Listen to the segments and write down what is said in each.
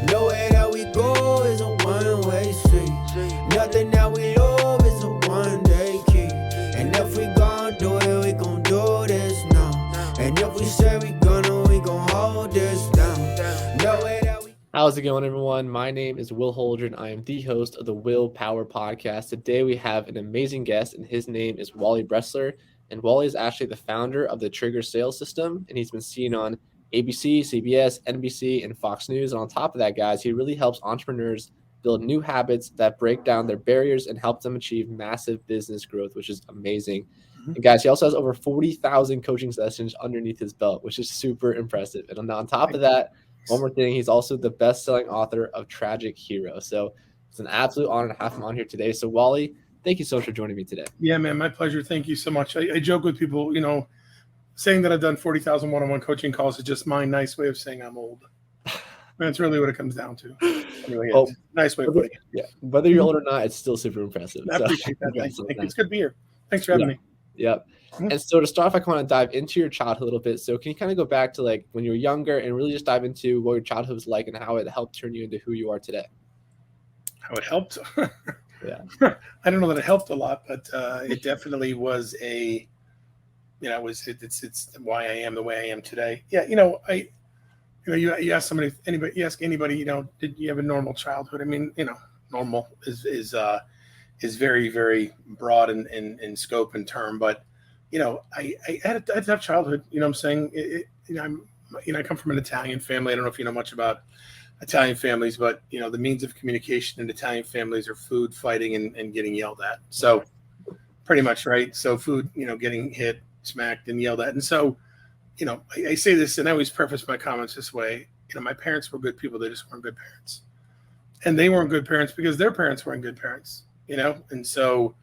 Nowhere that we go is a one-way street. Nothing that we love is a one-day key. And if we gon' do it, we gon' do this now. And if we say we gon' hold this down. Nowhere that we... How's it going, everyone? My name is Will Holdren. I am the host of the Will Power Podcast. Today we have an amazing guest, and his name is Wally Bressler. And Wally is actually the founder of the Trigger Sales System, and he's been seen on ABC, CBS, NBC, and Fox News. And on top of that, guys, he really helps entrepreneurs build new habits that break down their barriers and help them achieve massive business growth, which is amazing. And guys, he also has over 40,000 coaching sessions underneath his belt, which is super impressive. And on top of that, one more thing, he's also the best-selling author of Tragic Hero. So it's an absolute honor to have him on here today. So Wally, thank you so much for joining me today. Yeah, man, my pleasure. Thank you so much. I joke with people, saying that I've done 40,000 one-on-one coaching calls is just my nice way of saying I'm old. That's really what it comes down to. Anyway, nice way of putting it. Yeah, whether you're old or not, it's still super impressive. I appreciate that. Thank you. It's good to be here. Thanks for having me. Yep. And so to start off, I want to dive into your childhood a little bit. So can you kind of go back to like when you were younger and really just dive into what your childhood was like and how it helped turn you into who you are today? How it helped? Yeah. I don't know that it helped a lot, but it definitely was it's why I am the way I am today. Yeah. You ask anybody, did you have a normal childhood? I mean, normal is very, very broad in scope and term, but I had a tough childhood. You know what I'm saying? I come from an Italian family. I don't know if you know much about Italian families, but the means of communication in Italian families are food, fighting, and getting yelled at. So pretty much, right? So food, getting hit, smacked, and yelled at. And so, I say this, and I always preface my comments this way. My parents were good people. They just weren't good parents. And they weren't good parents because their parents weren't good parents, And so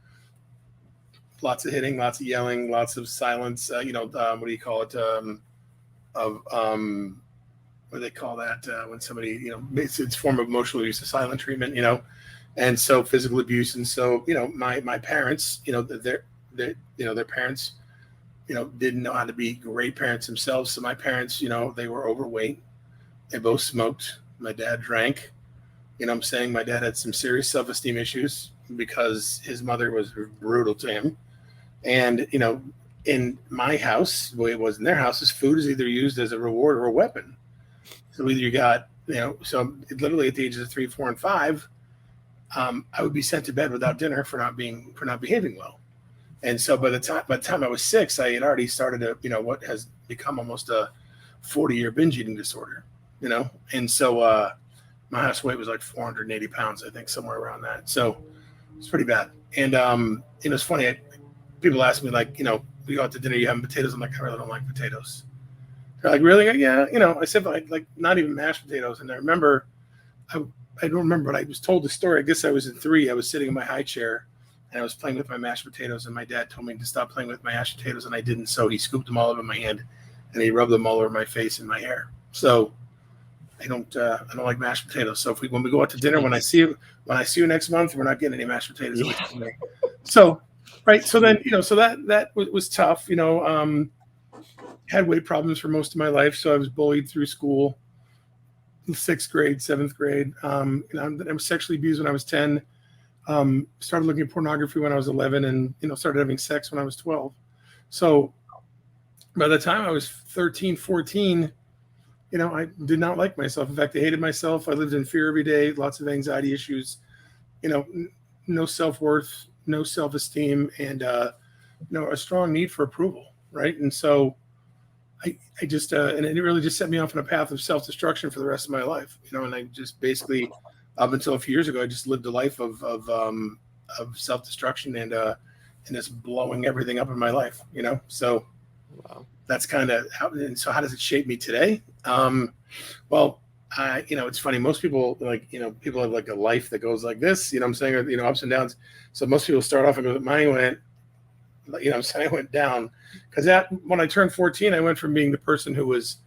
lots of hitting, lots of yelling, lots of silence. What do you call it? What do they call that when somebody, it's a form of emotional abuse, a silent treatment, and so physical abuse. And so, my parents, their parents, didn't know how to be great parents themselves. So my parents, they were overweight. They both smoked. My dad drank. I'm saying my dad had some serious self-esteem issues because his mother was brutal to him. And, in my house, the way it was in their houses, food is either used as a reward or a weapon. So either you got, so literally at the ages of 3, 4, and 5, I would be sent to bed without dinner for not behaving well. And so by the time I was 6, I had already started what has become almost a 40-year binge eating disorder, And so my house weight was like 480 pounds, I think, somewhere around that. So it's pretty bad. And it's funny. People ask me like, we go out to dinner, you having potatoes? I'm like, I really don't like potatoes. They're like, really? Yeah. I said, like not even mashed potatoes. And I remember, I don't remember, but I was told the story. I guess I was in 3. I was sitting in my high chair and I was playing with my mashed potatoes. And my dad told me to stop playing with my mashed potatoes. And I didn't. So he scooped them all over my hand and he rubbed them all over my face and my hair. So I don't like mashed potatoes. So when we go out to dinner, when I see you next month, we're not getting any mashed potatoes. Yeah. So, right. So then, so that was tough, had weight problems for most of my life. So I was bullied through school, 6th grade, 7th grade. I was sexually abused when I was 10, started looking at pornography when I was 11 and, started having sex when I was 12. So by the time I was 13, 14, I did not like myself. In fact, I hated myself. I lived in fear every day, lots of anxiety issues, no self-worth, no self-esteem, and, a strong need for approval. Right. And so I just, and it really just set me off on a path of self-destruction for the rest of my life, and I just basically, up until a few years ago, I just lived a life of self-destruction and just blowing everything up in my life, so wow. That's kind of how, and so how does it shape me today? Well, it's funny. Most people people have like a life that goes like this, I'm saying, or, ups and downs. So most people start off and go, mine went, I went down because when I turned 14, I went from being the person who was,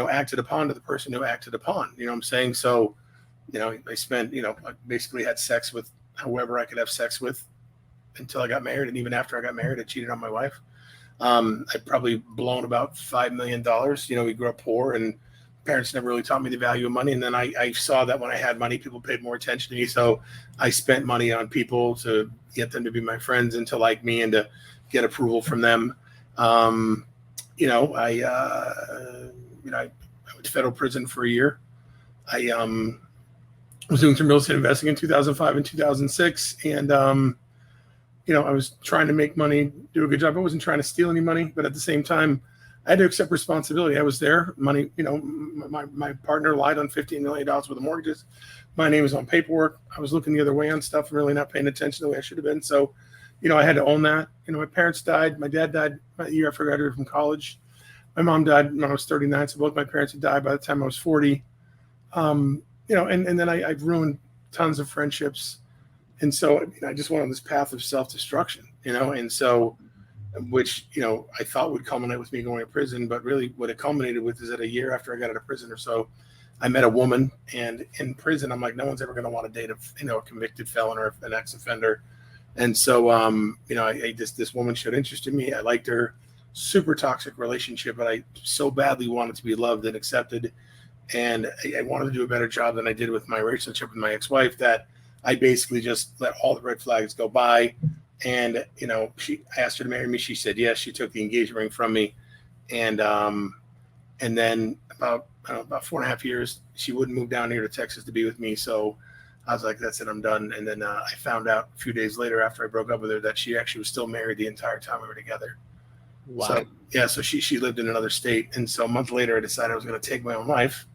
acted upon to the person who acted upon, I'm saying? So, I spent, I basically had sex with whoever I could have sex with until I got married. And even after I got married, I cheated on my wife. I'd probably blown about $5 million. We grew up poor and parents never really taught me the value of money. And then I saw that when I had money, people paid more attention to me. So I spent money on people to get them to be my friends and to like me and to get approval from them. I went to federal prison for a year. I was doing some real estate investing in 2005 and 2006. And, I was trying to make money, do a good job. I wasn't trying to steal any money, but at the same time, I had to accept responsibility. I was there. Money, my partner lied on $15 million worth of mortgages. My name was on paperwork. I was looking the other way on stuff and really not paying attention the way I should have been. So, I had to own that. My parents died. My dad died a year after I graduated from college. My mom died when I was 39. So both my parents had died by the time I was 40. And then I've ruined tons of friendships. And so, I just went on this path of self-destruction, and so, which, I thought would culminate with me going to prison, but really what it culminated with is that a year after I got out of prison or so, I met a woman, and in prison, I'm like, no one's ever going to want to date a convicted felon or an ex-offender. And so, this woman showed interest in me. I liked her. Super toxic relationship, but I so badly wanted to be loved and accepted. And I wanted to do a better job than I did with my relationship with my ex-wife, that I basically just let all the red flags go by. And, I asked her to marry me. She said yes. She took the engagement ring from me. And then about 4.5 years, she wouldn't move down here to Texas to be with me. So I was like, that's it, I'm done. And then I found out a few days later after I broke up with her that she actually was still married the entire time we were together. Wow. So she lived in another state. And so a month later, I decided I was going to take my own life.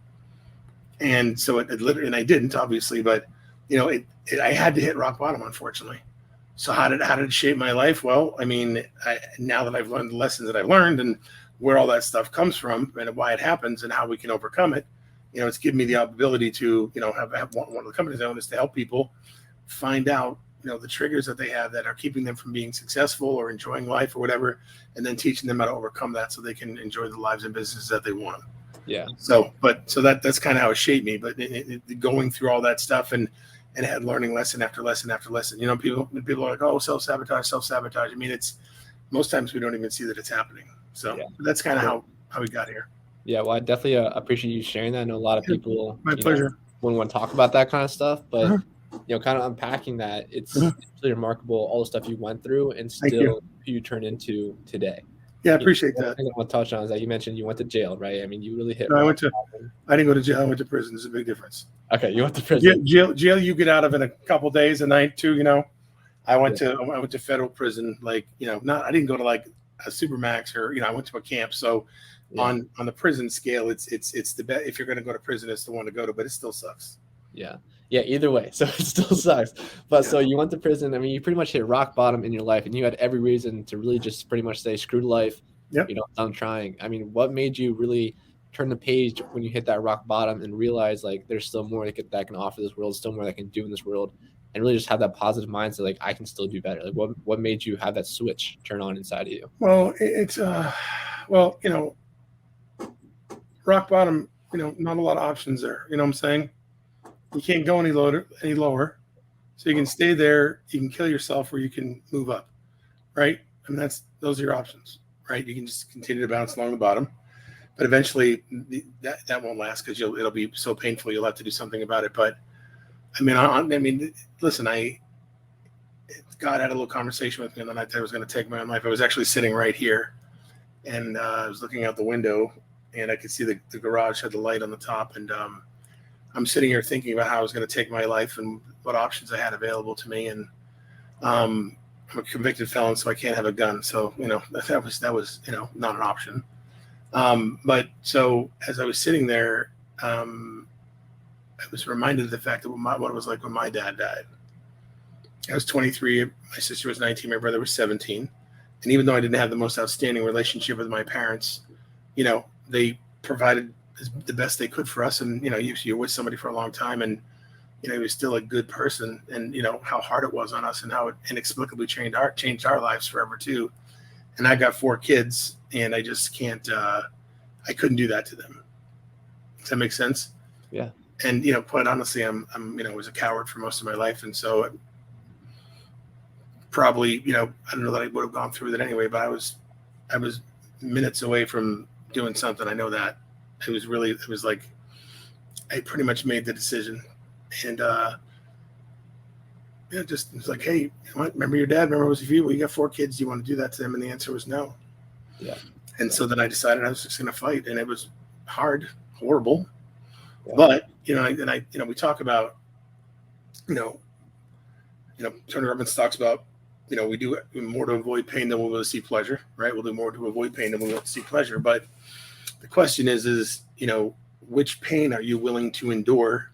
And so it literally, and I didn't, obviously, but I had to hit rock bottom, unfortunately. So how did it shape my life? Well, now that I've learned the lessons that I've learned and where all that stuff comes from and why it happens and how we can overcome it, it's given me the ability to, have one of the companies I own is to help people find out, the triggers that they have that are keeping them from being successful or enjoying life or whatever, and then teaching them how to overcome that so they can enjoy the lives and businesses that they want. Yeah. So that's kind of how it shaped me. But going through all that stuff and had learning lesson after lesson after lesson. People are like, oh, self-sabotage. I mean, it's most times we don't even see that it's happening. So that's kind of how we got here. Yeah, well, I definitely appreciate you sharing that. I know a lot of people My pleasure. Wouldn't want to talk about that kind of stuff, but kind of unpacking that, it's really remarkable all the stuff you went through and still who you turn into today. Yeah, I appreciate that. One thing I want to touch on is that you mentioned you went to jail, right? I mean, you really hit. No, I didn't go to jail. I went to prison. There's a big difference. Okay, you went to prison. Jail you get out of in a couple days, a night too. I went to federal prison. I didn't go to like a supermax or I went to a camp. So on the prison scale, it's the best. If you're going to go to prison, it's the one to go to, but it still sucks. Yeah. Either way, so it still sucks. But so you went to prison. I mean, you pretty much hit rock bottom in your life, and you had every reason to really just pretty much say, "Screw life." Yep. I'm trying. I mean, what made you really turn the page when you hit that rock bottom and realize like there's still more that can offer this world, still more that I can do in this world, and really just have that positive mindset, like I can still do better. Like what made you have that switch turn on inside of you? Well, it's rock bottom. Not a lot of options there. You know what I'm saying? You can't go any lower. So you can stay there. You can kill yourself, or you can move up, right? I mean, those are your options, right? You can just continue to bounce along the bottom, but eventually that won't last because it'll be so painful. You'll have to do something about it. But listen, God had a little conversation with me on the night that I was going to take my own life. I was actually sitting right here, and I was looking out the window, and I could see the garage had the light on the top, and I'm sitting here thinking about how I was going to take my life and what options I had available to me. And I'm a convicted felon, so I can't have a gun. So, that was not an option. But so as I was sitting there, I was reminded of the fact that what it was like when my dad died. I was 23. My sister was 19. My brother was 17. And even though I didn't have the most outstanding relationship with my parents, they provided the best they could for us. And, you're with somebody for a long time, and, he was still a good person, and, how hard it was on us and how it inexplicably changed our lives forever too. And I got 4 kids, and I just can't, I couldn't do that to them. Does that make sense? Yeah. And, quite honestly, I'm was a coward for most of my life. And so probably, I don't know that I would have gone through that anyway, but I was minutes away from doing something. I know that. It was like I pretty much made the decision, and just it's like, hey, you know what? Remember your dad? Remember it was you? Well, you got 4 kids. Do you want to do that to them? And the answer was no. Yeah. And so then I decided I was just going to fight, and it was hard, horrible. Yeah. But we talk about, Tony Robbins talks about, we do more to avoid pain than we will to see pleasure, right? We'll do more to avoid pain than we will to see pleasure. But the question is, which pain are you willing to endure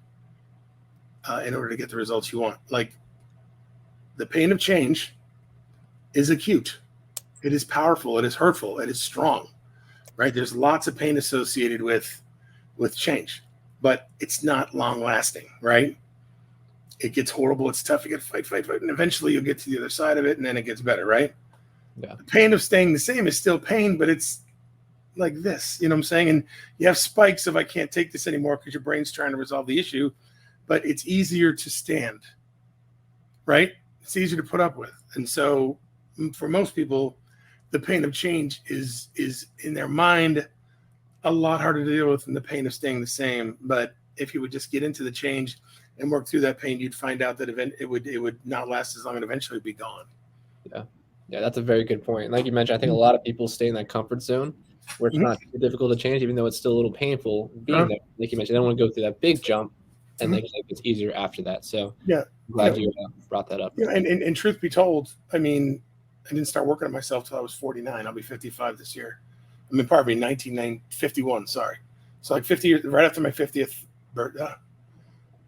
in order to get the results you want? Like, the pain of change is acute. It is powerful. It is hurtful. It is strong, right? There's lots of pain associated with change, but it's not long lasting, right? It gets horrible. It's tough. You get to fight. And eventually you'll get to the other side of it, and then it gets better, right? Yeah. The pain of staying the same is still pain, but it's like this, you know what I'm saying? And you have spikes of, I can't take this anymore because your brain's trying to resolve the issue, but it's easier to stand, right? It's easier to put up with. And so for most people, the pain of change is in their mind a lot harder to deal with than the pain of staying the same. But if you would just get into the change and work through that pain, you'd find out that it would not last as long and eventually be gone. Yeah, that's a very good point. Like you mentioned, I think a lot of people stay in that comfort zone where it's not too difficult to change, even though it's still a little painful being there. Like you mentioned, they don't want to go through that big jump, and like it's easier after that. So yeah, I'm glad you brought that up. Yeah, and truth be told, I mean, I didn't start working on myself till I was 49. I'll be 55 this year. I mean, pardon me, 1951. Sorry, so like 50 years right after my 50th birthday,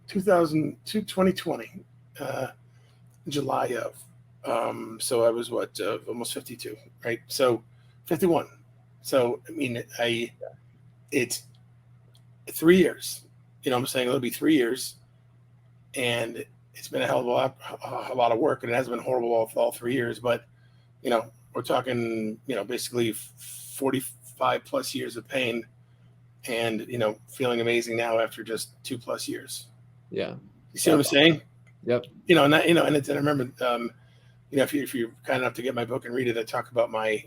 2020, July of. So I was almost 52, right? So 51. So I mean, it's 3 years. You know what I'm saying? It'll be 3 years, and it's been a hell of a lot of work, and it has been horrible all 3 years. But we're talking basically 45 plus years of pain, and feeling amazing now after just 2+ years. Yeah, you see what I'm saying? Yep. And I remember, if you're kind enough to get my book and read it, I talk about my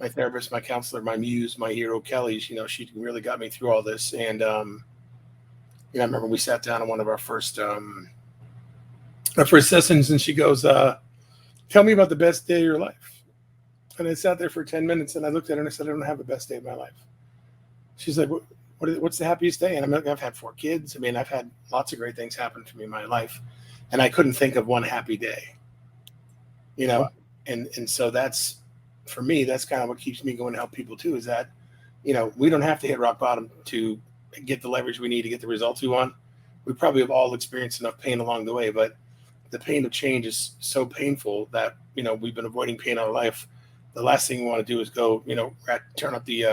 therapist, my counselor, my muse, my hero, Kelly. She really got me through all this. And I remember we sat down on one of our first sessions, and she goes, "Tell me about the best day of your life." And I sat there for 10 minutes, and I looked at her and I said, "I don't have the best day of my life." She's like, "What's the happiest day?" And I'm like, "I've had 4 kids. I mean, I've had lots of great things happen to me in my life, and I couldn't think of one happy day." And so that's, for me, that's kind of what keeps me going to help people too, is that, we don't have to hit rock bottom to get the leverage we need to get the results we want. We probably have all experienced enough pain along the way, but the pain of change is so painful that, we've been avoiding pain all our life. The last thing we want to do is go, turn up the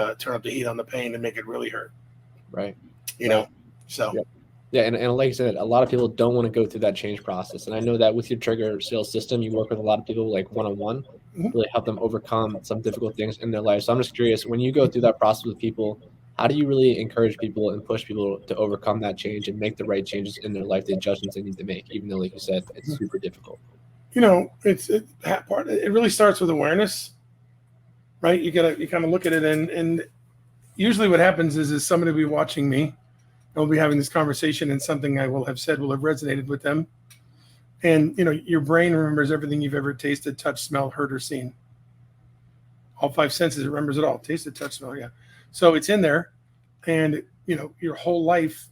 heat on the pain and make it really hurt. Right. So. Yep. Yeah, and like I said, a lot of people don't want to go through that change process. And I know that with your trigger sales system, you work with a lot of people like one-on-one, really help them overcome some difficult things in their life. So I'm just curious, when you go through that process with people, how do you really encourage people and push people to overcome that change and make the right changes in their life, the adjustments they need to make, even though, like you said, it's super difficult? It really starts with awareness, right? You kind of look at it, and usually what happens is somebody will be watching me. We'll be having this conversation, and something I will have said will have resonated with them. And, your brain remembers everything you've ever tasted, touched, smelled, heard, or seen. All 5 senses, it remembers it all. Tasted, touched, smelled, yeah. So it's in there. And, your whole life,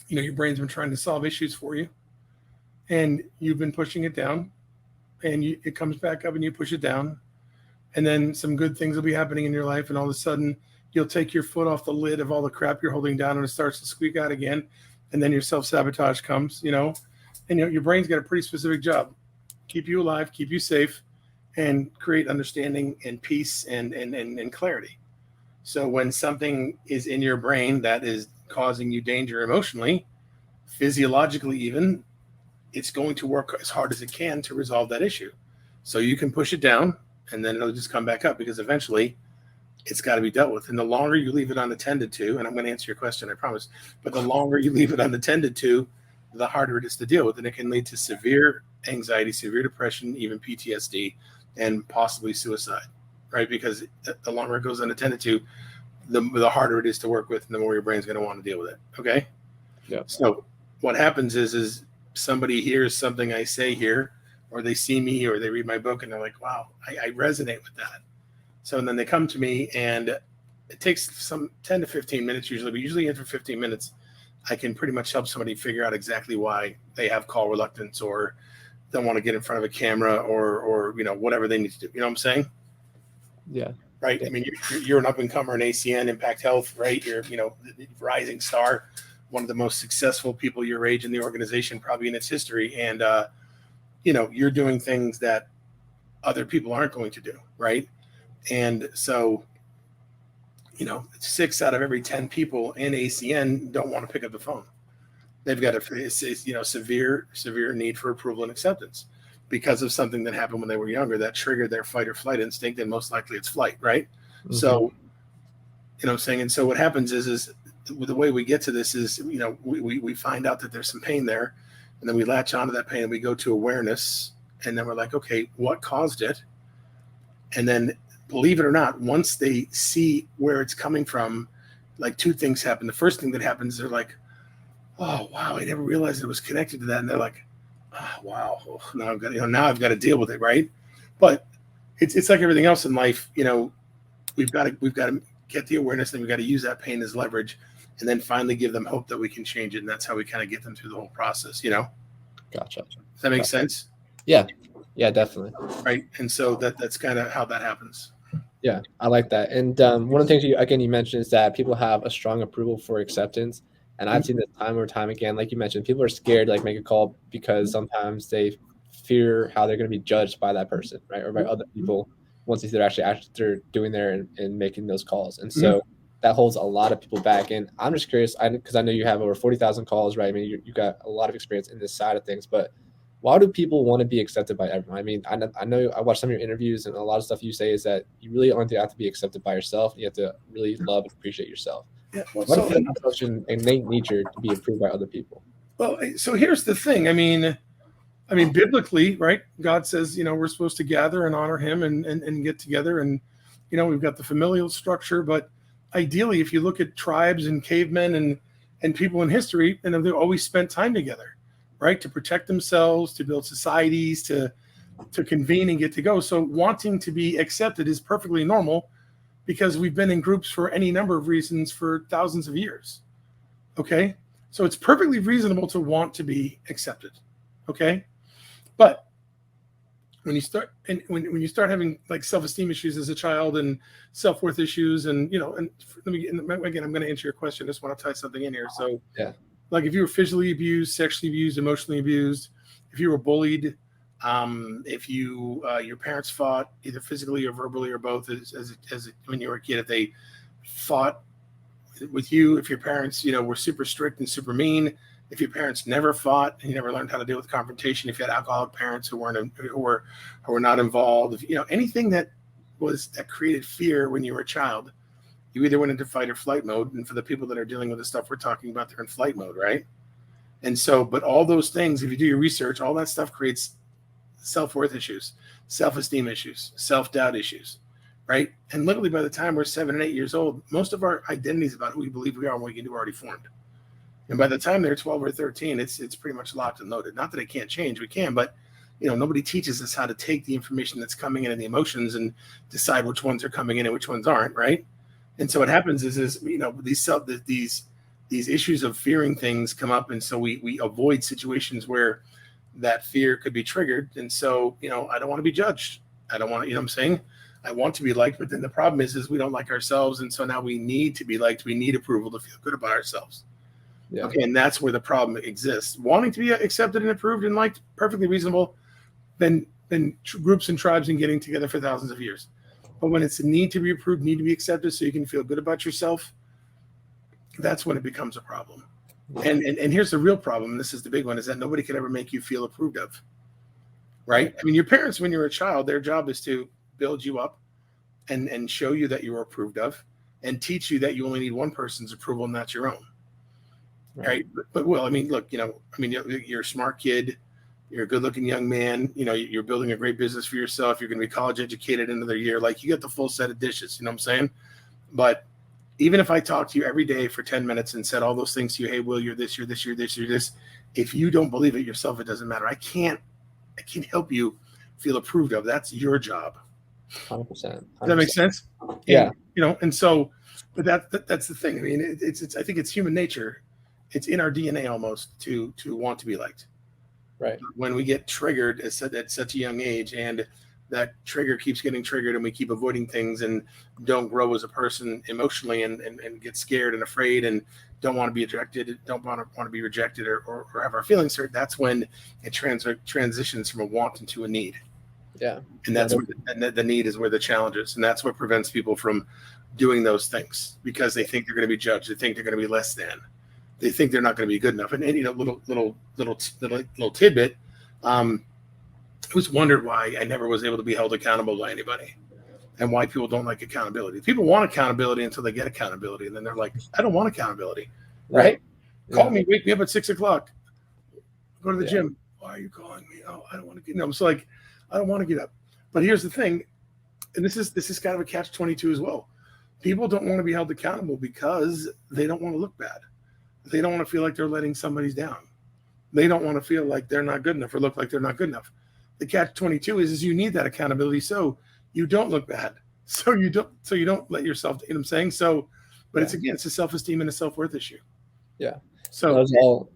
your brain's been trying to solve issues for you. And you've been pushing it down. And it comes back up, and you push it down. And then some good things will be happening in your life. And all of a sudden, you'll take your foot off the lid of all the crap you're holding down, and it starts to squeak out again. And then your self-sabotage comes, and your brain's got a pretty specific job: keep you alive, keep you safe, and create understanding and peace and clarity. So when something is in your brain that is causing you danger emotionally, physiologically even, it's going to work as hard as it can to resolve that issue. So you can push it down, and then it'll just come back up, because eventually it's got to be dealt with. And the longer you leave it unattended to, and I'm going to answer your question, I promise, but the longer you leave it unattended to, the harder it is to deal with. And it can lead to severe anxiety, severe depression, even PTSD, and possibly suicide, right? Because the longer it goes unattended to, the harder it is to work with and the more your brain's going to want to deal with it. Okay. Yeah. So what happens is somebody hears something I say here, or they see me, or they read my book and they're like, wow, I resonate with that. So and then they come to me, and it takes some 10 to 15 minutes usually, but usually after 15 minutes, I can pretty much help somebody figure out exactly why they have call reluctance or don't want to get in front of a camera or whatever they need to do. You know what I'm saying? Yeah. Right. I mean, you're an up and comer in ACN, Impact Health, right? You're, the rising star, one of the most successful people your age in the organization, probably in its history. And, you're doing things that other people aren't going to do. Right. And so, 6 out of every 10 people in ACN don't want to pick up the phone. They've got a severe need for approval and acceptance because of something that happened when they were younger that triggered their fight or flight instinct, and most likely it's flight, right? Mm-hmm. So, what I'm saying, and so what happens is the way we get to this is, we find out that there's some pain there, and then we latch onto that pain and we go to awareness, and then we're like, okay, what caused it? And then, believe it or not, once they see where it's coming from, like 2 things happen. The first thing that happens, they're like, oh, wow, I never realized it was connected to that. And they're like, oh, wow, now I've got to deal with it, right? But it's like everything else in life. We've got to get the awareness, and we've got to use that pain as leverage, and then finally give them hope that we can change it. And that's how we kind of get them through the whole process. Gotcha. Does that make sense? Yeah, definitely. Right. And so that's kind of how that happens. Yeah, I like that. And one of the things you mentioned is that people have a strong approval for acceptance. And I've seen this time or time again, like you mentioned, people are scared to make a call because sometimes they fear how they're going to be judged by that person, right? Or by other people once they're actually doing there and making those calls. And so that holds a lot of people back. And I'm just curious, because I know you have over 40,000 calls, right? I mean, you got a lot of experience in this side of things, but why do people want to be accepted by everyone? I mean, I know I watched some of your interviews, and a lot of stuff you say is that you really only have to be accepted by yourself. You have to really love and appreciate yourself. Yeah, well, what if it's such an innate nature to be approved by other people? Well, so here's the thing. I mean, biblically, right? God says, we're supposed to gather and honor Him and get together, and we've got the familial structure. But ideally, if you look at tribes and cavemen and people in history, and they've always spent time together, right? To protect themselves, to build societies, to convene and get to go. So wanting to be accepted is perfectly normal, because we've been in groups for any number of reasons for thousands of years. Okay. So it's perfectly reasonable to want to be accepted. Okay. But when you start when you start having like self-esteem issues as a child and self-worth issues, and and I'm going to answer your question. I just want to tie something in here. So yeah, like if you were physically abused, sexually abused, emotionally abused, if you were bullied, if your parents fought either physically or verbally or both as when you were a kid, if they fought with you, if your parents were super strict and super mean, if your parents never fought and you never learned how to deal with confrontation, if you had alcoholic parents who were not involved, anything that created fear when you were a child, you either went into fight or flight mode. And for the people that are dealing with the stuff we're talking about, they're in flight mode, right? And so, but all those things, if you do your research, all that stuff creates self-worth issues, self-esteem issues, self-doubt issues, right? And literally by the time we're 7 and 8 years old, most of our identities about who we believe we are and what we can do are already formed. And by the time they're 12 or 13, it's pretty much locked and loaded. Not that it can't change, we can, but nobody teaches us how to take the information that's coming in and the emotions and decide which ones are coming in and which ones aren't, right? And so what happens is these issues of fearing things come up, and so we avoid situations where that fear could be triggered. And so, I don't want to be judged. I don't want to, what I'm saying? I want to be liked, but then the problem is we don't like ourselves. And so now we need to be liked. We need approval to feel good about ourselves. Yeah. Okay. And that's where the problem exists. Wanting to be accepted and approved and liked, perfectly reasonable. Been groups and tribes and getting together for thousands of years. But when it's a need to be approved, need to be accepted so you can feel good about yourself, that's when it becomes a problem. And here's the real problem, and this is the big one, is that nobody can ever make you feel approved of, right? I mean, your parents, when you're a child, their job is to build you up and show you that you're approved of and teach you that you only need one person's approval and that's your own, right? But well, I mean, look, you're a smart kid. You're a good-looking young man. You're building a great business for yourself. You're going to be college educated another year. Like, you get the full set of dishes. You know what I'm saying? But even if I talked to you every day for 10 minutes and said all those things to you, hey, Will, you're this, you're this, you're this, you're this. If you don't believe it yourself, it doesn't matter. I can't help you feel approved of. That's your job. 100%. Does that make sense? Yeah. And, and so, but that's the thing. I mean, it's I think it's human nature. It's in our DNA almost to want to be liked. Right. When we get triggered at such a young age, and that trigger keeps getting triggered, and we keep avoiding things and don't grow as a person emotionally, and get scared and afraid and don't want to be rejected, don't want to be rejected or have our feelings hurt, that's when it transitions from a want into a need. Yeah. And that's where the need is where the challenge is. And that's what prevents people from doing those things, because they think they're going to be judged. They think they're going to be less than. They think they're not going to be good enough. And little tidbit, I was wondered why I never was able to be held accountable by anybody, and why people don't like accountability. People want accountability until they get accountability, and then they're like, I don't want accountability. Right? Yeah. Call me, wake me up at 6 o'clock. Go to the gym. Why are you calling me? Oh, I don't want to get. No, it's like, I don't want to get up. But here's the thing, and this is kind of a catch-22 as well. People don't want to be held accountable because they don't want to look bad. They don't want to feel like they're letting somebody down. They don't want to feel like they're not good enough or look like they're not good enough. The catch-22 is you need that accountability so you don't look bad. So you don't let yourself, you know what I'm saying? So, but it's a self-esteem and a self-worth issue. Yeah. So those are all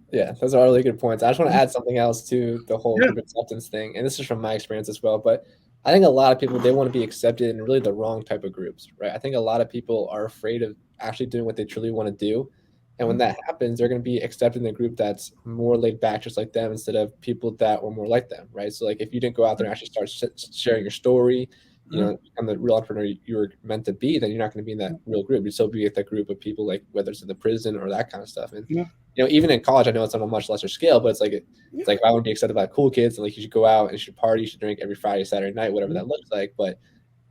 really good points. I just want to add something else to the whole group acceptance thing. And this is from my experience as well. But I think a lot of people, they want to be accepted in really the wrong type of groups, right? I think a lot of people are afraid of actually doing what they truly want to do. And when that happens, they're going to be accepted in a group that's more laid back, just like them, instead of people that were more like them, right? So, like, if you didn't go out there and actually start sharing your story, you know, become the real entrepreneur you were meant to be, then you're not going to be in that real group. You'd still be with that group of people, like whether it's in the prison or that kind of stuff. And you know, even in college, I know it's on a much lesser scale, but it's like if I want to be accepted by cool kids, and like you should go out and you should party, you should drink every Friday, Saturday night, whatever that looks like. But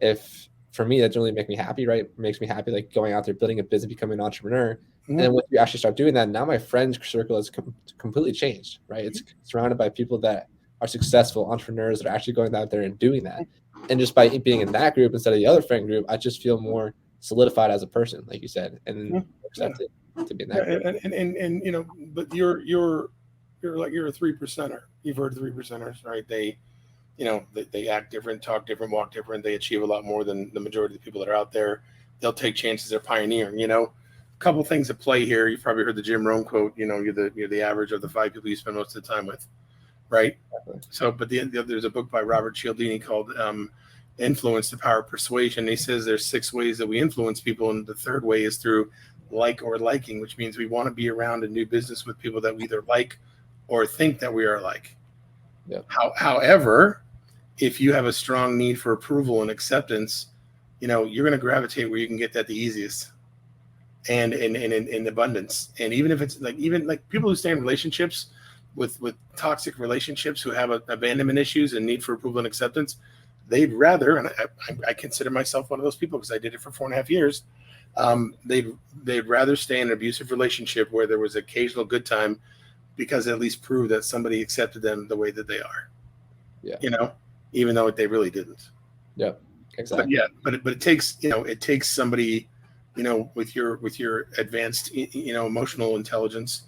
if for me, that doesn't really make me happy, right? It makes me happy like going out there, building a business, becoming an entrepreneur. And then when you actually start doing that, now my friend circle has completely changed, right? It's surrounded by people that are successful entrepreneurs that are actually going out there and doing that. And just by being in that group instead of the other friend group, I just feel more solidified as a person, like you said, and accepted to be in that group. And you know, but you're a 3%er. You've heard 3%ers, right? They act different, talk different, walk different. They achieve a lot more than the majority of the people that are out there. They'll take chances. They're pioneering. You know, a couple things at play here. You've probably heard the Jim Rohn quote. You know, you're the average of the 5 people you spend most of the time with, right? Exactly. So, but there's a book by Robert Cialdini called "Influence: The Power of Persuasion." He says there's 6 ways that we influence people, and the third way is through like or liking, which means we want to be around and do business with people that we either like or think that we are like. Yep. However, if you have a strong need for approval and acceptance, you know, you're going to gravitate where you can get that the easiest and in abundance. And even if it's like people who stay in relationships with toxic relationships, who have abandonment issues and need for approval and acceptance, they'd rather, and I consider myself one of those people because I did it for 4.5 years. They'd rather stay in an abusive relationship where there was occasional good time, because it at least proved that somebody accepted them the way that they are. Yeah. You know, even though they really didn't. Yep. Exactly. But it takes somebody, you know, with your advanced, you know, emotional intelligence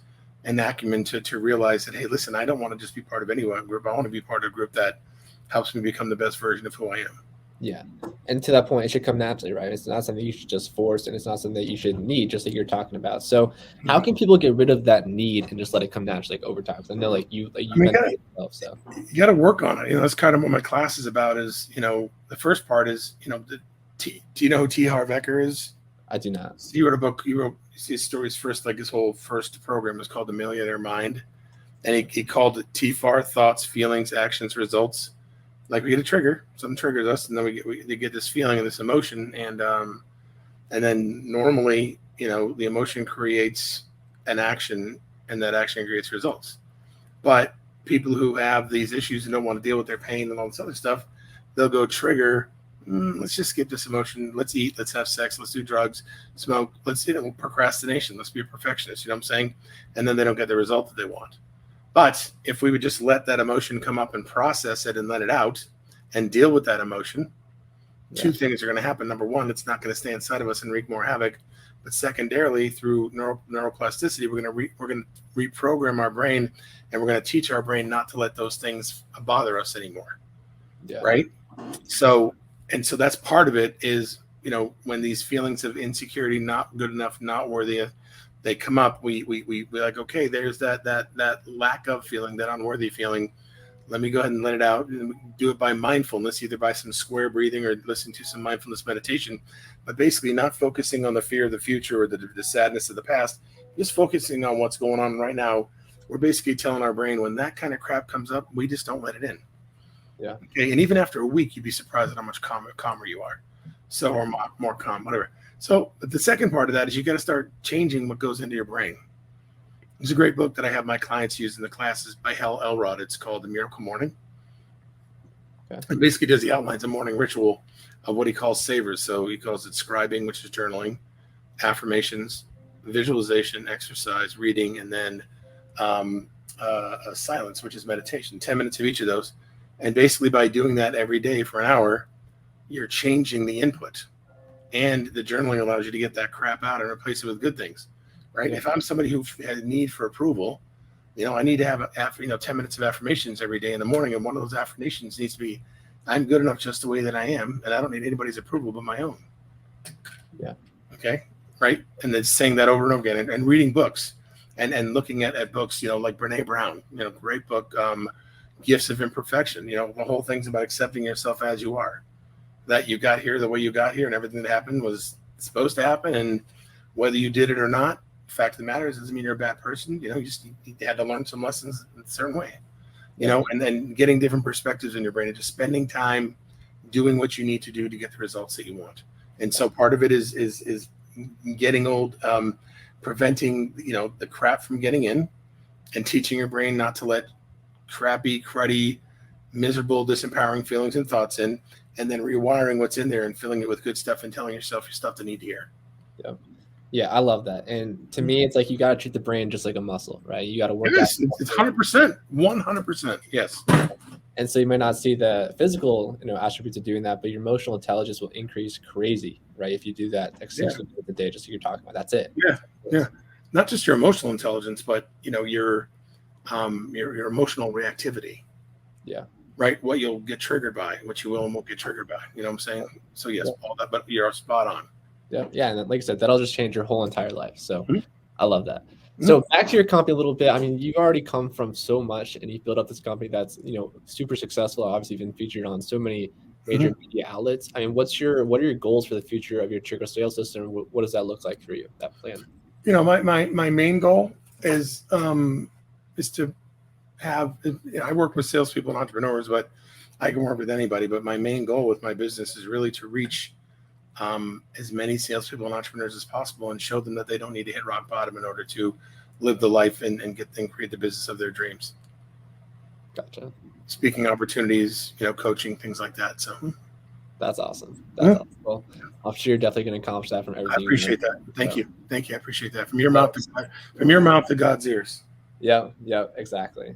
and acumen to realize that, hey, listen, I don't want to just be part of any one group. I want to be part of a group that helps me become the best version of who I am. Yeah. And to that point, it should come naturally, right? It's not something you should just force, and it's not something that you should need, just like you're talking about. So how can people get rid of that need and just let it come naturally, like over time? Because I know you mentioned yourself, so you got to work on it. You know, that's kind of what my class is about. Is, you know, the first part is, you know, do you know who T. Harv Eker is? I do not. So he wrote a book. He wrote his stories first, like his whole first program was called The Millionaire Mind, and he called it TFAR: thoughts, feelings, actions, results. Like, we get a trigger, something triggers us, and then we get this feeling and this emotion, and then normally, you know, the emotion creates an action, and that action creates results. But people who have these issues and don't want to deal with their pain and all this other stuff, they'll go trigger. Let's just skip this emotion. Let's eat. Let's have sex. Let's do drugs, smoke. Let's, you know, procrastination. Let's be a perfectionist. You know what I'm saying? And then they don't get the result that they want. But if we would just let that emotion come up and process it and let it out and deal with that emotion, 2 things are going to happen. Number one, it's not going to stay inside of us and wreak more havoc. but secondarily through neuroplasticity, we're going to reprogram our brain, and we're going to teach our brain not to let those things bother us anymore. Yeah. Right. So that's part of it is, when these feelings of insecurity, not good enough, not worthy, they come up, we like, okay, there's that lack of feeling, that unworthy feeling. Let me go ahead and let it out, and do it by mindfulness, either by some square breathing or listen to some mindfulness meditation, but basically not focusing on the fear of the future or the sadness of the past, just focusing on what's going on right now. We're basically telling our brain, when that kind of crap comes up, we just don't let it in. Yeah. Okay. And even after a week, you'd be surprised at how much calmer you are. So, or more calm, whatever. So the second part of that is you got to start changing what goes into your brain. There's a great book that I have my clients use in the classes by Hal Elrod. It's called The Miracle Morning. Okay. It basically does the outlines, a morning ritual of what he calls savers. So he calls it scribing, which is journaling, affirmations, visualization, exercise, reading, and then silence, which is meditation. 10 minutes of each of those. And basically by doing that every day for an hour, you're changing the input. And the journaling allows you to get that crap out and replace it with good things. Right? Yeah. If I'm somebody who has a need for approval, I need to have 10 minutes of affirmations every day in the morning. And one of those affirmations needs to be, I'm good enough just the way that I am, and I don't need anybody's approval but my own. Yeah. Okay. Right. And then saying that over and over again, and reading books and looking at books, like Brene Brown, great book, Gifts of Imperfection. The whole thing's about accepting yourself as you are, that you got here the way you got here, and everything that happened was supposed to happen. And whether you did it or not, fact of the matter is, doesn't mean you're a bad person. You had to learn some lessons in a certain way, and then getting different perspectives in your brain and just spending time doing what you need to do to get the results that you want. And so part of it is getting old, preventing, the crap from getting in, and teaching your brain not to let crappy, cruddy, miserable, disempowering feelings and thoughts in, and then rewiring what's in there and filling it with good stuff and telling yourself your stuff to need to hear. Yeah. Yeah, I love that. And to me, it's like you got to treat the brain just like a muscle, right? You got to work out. It's 100%, 100%. Yes. And so you might not see the physical, attributes of doing that, but your emotional intelligence will increase crazy, right? If you do that exercise of the day, just like you're talking about, that's it. Yeah. Yeah. Not just your emotional intelligence, but your emotional reactivity. Yeah. Right. What you'll get triggered by, what you will and won't get triggered by. You know what I'm saying? So yes, all that, but you're spot on. Yeah. Yeah. And like I said, that'll just change your whole entire life. So I love that. Mm-hmm. So back to your company a little bit. I mean, you've already come from so much, and you've built up this company that's, super successful. Obviously, been featured on so many major media outlets. I mean, what are your goals for the future of your trigger sales system? What does that look like for you, that plan? My main goal is to have, I work with salespeople and entrepreneurs, but I can work with anybody. But my main goal with my business is really to reach as many salespeople and entrepreneurs as possible, and show them that they don't need to hit rock bottom in order to live the life and create the business of their dreams. Gotcha. Speaking opportunities, coaching, things like that. So that's awesome. That's awesome. Well, I'm sure you're definitely going to accomplish that from everything. I appreciate that. Thank you. I appreciate that. From your mouth to God's ears. Yeah. Exactly.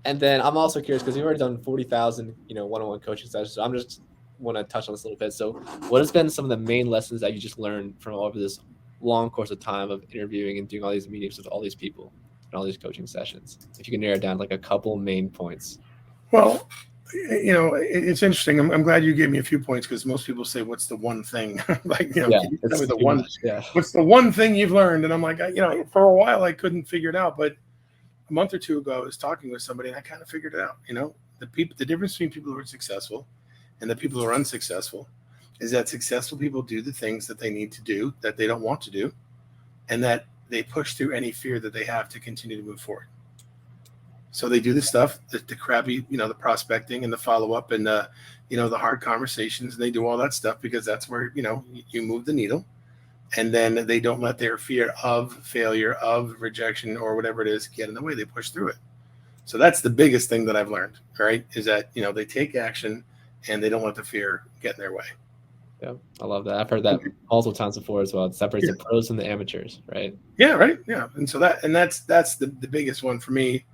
And then I'm also curious, because you've already done 40,000, one-on-one coaching sessions. So I'm just want to touch on this a little bit. So what has been some of the main lessons that you just learned from over this long course of time of interviewing and doing all these meetings with all these people and all these coaching sessions? If you can narrow it down like a couple main points. Well, it's interesting. I'm glad you gave me a few points, because most people say, what's the one thing? Can you tell me the one? What's the one thing you've learned? And I'm like, for a while I couldn't figure it out, but a month or two ago I was talking with somebody and I kind of figured it out. The difference between people who are successful and the people who are unsuccessful is that successful people do the things that they need to do, that they don't want to do, and that they push through any fear that they have to continue to move forward. So they do the stuff, the crappy, the prospecting and the follow-up and the hard conversations, and they do all that stuff because that's where, you move the needle. And then they don't let their fear of failure, of rejection, or whatever it is get in the way. They push through it. So that's the biggest thing that I've learned, right? Is that, they take action and they don't let the fear get in their way. Yeah, I love that. I've heard that multiple times before as well. It separates the pros and the amateurs, right? Yeah, right. Yeah. And so that's the biggest one for me.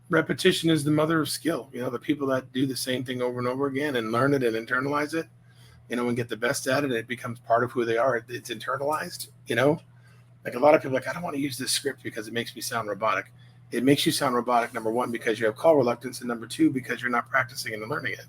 Repetition is the mother of skill. The people that do the same thing over and over again and learn it and internalize it, and get the best at it. It becomes part of who they are. It's internalized, like a lot of people are like, I don't want to use this script because it makes me sound robotic. It makes you sound robotic, number one, because you have call reluctance, and number two, because you're not practicing and learning it.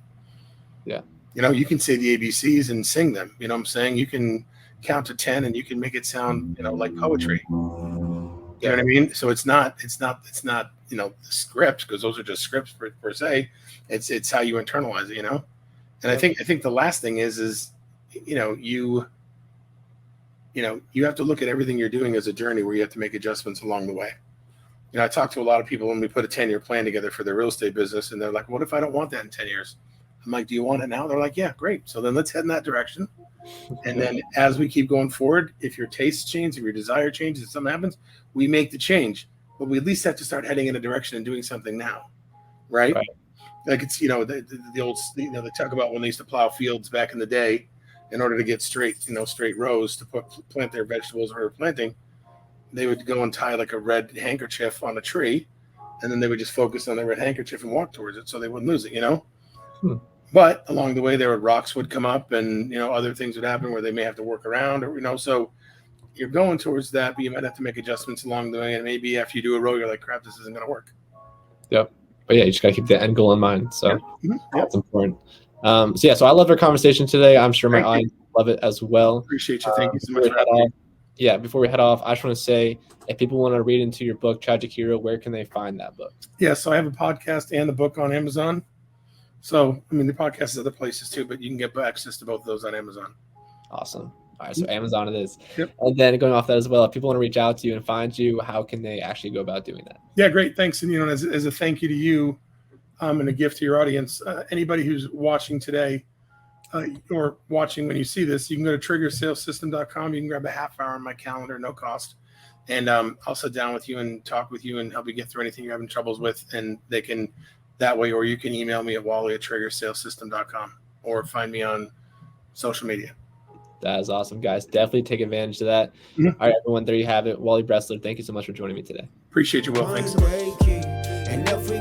Yeah. You can say the ABCs and sing them. You know what I'm saying? You can count to 10 and you can make it sound, like poetry. You know what I mean? So it's not, the scripts, because those are just scripts per se. It's how you internalize it, And I think the last thing is, you have to look at everything you're doing as a journey where you have to make adjustments along the way. I talk to a lot of people when we put a 10-year plan together for their real estate business, and they're like, what if I don't want that in 10 years? I'm like, do you want it now? They're like, yeah, great. So then let's head in that direction. And then as we keep going forward, if your taste changes, if your desire changes, if something happens, we make the change. But we at least have to start heading in a direction and doing something now. Right? Like it's, the old, they talk about when they used to plow fields back in the day in order to get straight rows to plant their vegetables or planting. They would go and tie like a red handkerchief on a tree, and then they would just focus on the red handkerchief and walk towards it so they wouldn't lose it, But along the way, rocks would come up, and other things would happen where they may have to work around, or so you're going towards that, but you might have to make adjustments along the way, and maybe after you do a row, you're like, crap, this isn't going to work. Yep. But yeah, you just got to keep the end goal in mind. So that's important. So I love our conversation today. I'm sure my audience love it as well. Appreciate you. Thank you so much for having me. Yeah, before we head off, I just want to say, if people want to read into your book, Tragic Hero, where can they find that book? Yeah, so I have a podcast and a book on Amazon. So, the podcast is other places too, but you can get access to both of those on Amazon. Awesome. All right, so Amazon it is. Yep. And then going off that as well, if people want to reach out to you and find you, how can they actually go about doing that? Yeah, great. Thanks. And, as a thank you to you and a gift to your audience, anybody who's watching today or watching when you see this, you can go to triggersalessystem.com. You can grab a half hour on my calendar, no cost. And I'll sit down with you and talk with you and help you get through anything you're having troubles with. And they can that way, or you can email me at wally@triggersalessystem.com or find me on social media. That is awesome, guys. Definitely take advantage of that. All right, everyone, there you have it. Wally Bressler, thank you so much for joining me today. Appreciate you, Will. Thanks so much. And if we